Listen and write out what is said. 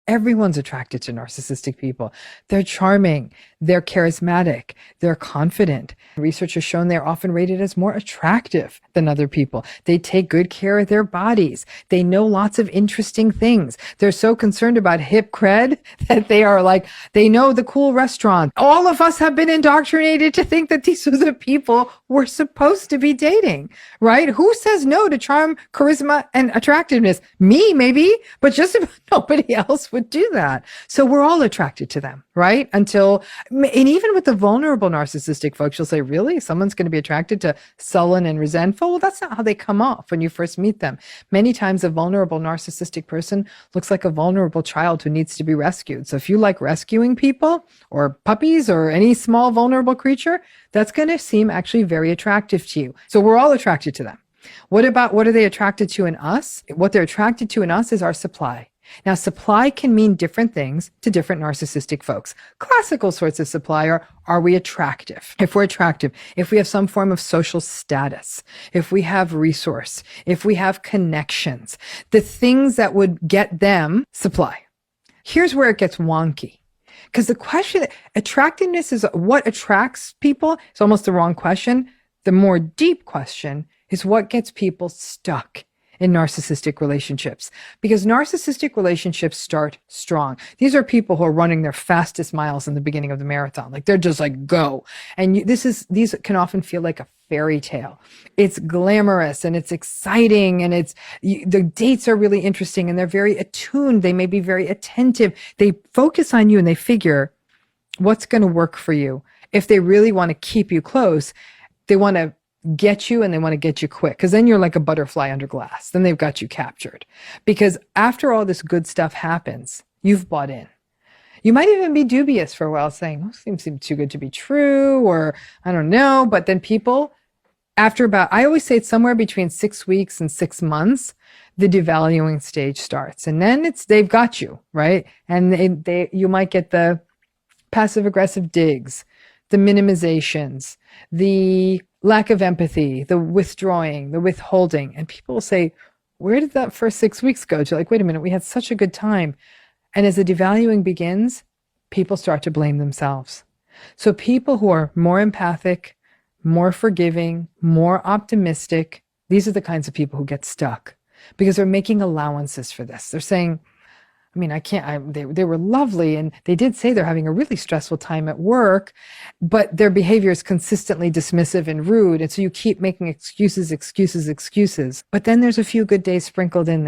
Everyone's attracted to narcissistic people. They're charming, they're charismatic, they're confident. Research has shown they're often rated as more attractive than other people. They take good care of their bodies. They know lots of interesting things. They're so concerned about hip cred that they are like, they know the cool restaurant. All of us have been indoctrinated to think that these are the people we're supposed to be dating, right? Who says no to charm, charisma, and attractiveness? Me, maybe, but just about nobody else would do that. So we're all attracted to them, right? And even with the vulnerable narcissistic folks, you'll say, really? Someone's going to be attracted to sullen and resentful? Well, that's not how they come off when you first meet them. Many times a vulnerable narcissistic person looks like a vulnerable child who needs to be rescued. So if you like rescuing people or puppies or any small vulnerable creature, that's going to seem actually very attractive to you. So we're all attracted to them. What are they attracted to in us? What they're attracted to in us is our supply. Now, supply can mean different things to different narcissistic folks. Classical sorts of supply are we attractive? If we're attractive, if we have some form of social status, if we have resource, if we have connections, the things that would get them supply. Here's where it gets wonky. Because the question, attractiveness is what attracts people. It's almost the wrong question. The more deep question is what gets people stuck in narcissistic relationships, because narcissistic relationships start strong. These are people who are running their fastest miles in the beginning of the marathon. Like they're just like, go. And these can often feel like a fairy tale. It's glamorous and it's exciting and the dates are really interesting and they're very attuned. They may be very attentive. They focus on you and they figure what's going to work for you. If they really want to keep you close, they want to get you and they want to get you quick, because then you're like a butterfly under glass. Then they've got you captured, because after all this good stuff happens, you've bought in. You might even be dubious for a while, saying, oh, seems too good to be true, or I don't know. But then people, I always say it's somewhere between 6 weeks and 6 months, the devaluing stage starts. And then they've got you, right? And you might get the passive aggressive digs, the minimizations, the lack of empathy, the withdrawing, the withholding. And people will say, where did that first 6 weeks go? You're like, wait a minute, we had such a good time. And as the devaluing begins, people start to blame themselves. So people who are more empathic, more forgiving, more optimistic, these are the kinds of people who get stuck because they're making allowances for this. They're saying, I mean, they were lovely and they did say they're having a really stressful time at work, but their behavior is consistently dismissive and rude. And so you keep making excuses. But then there's a few good days sprinkled in there.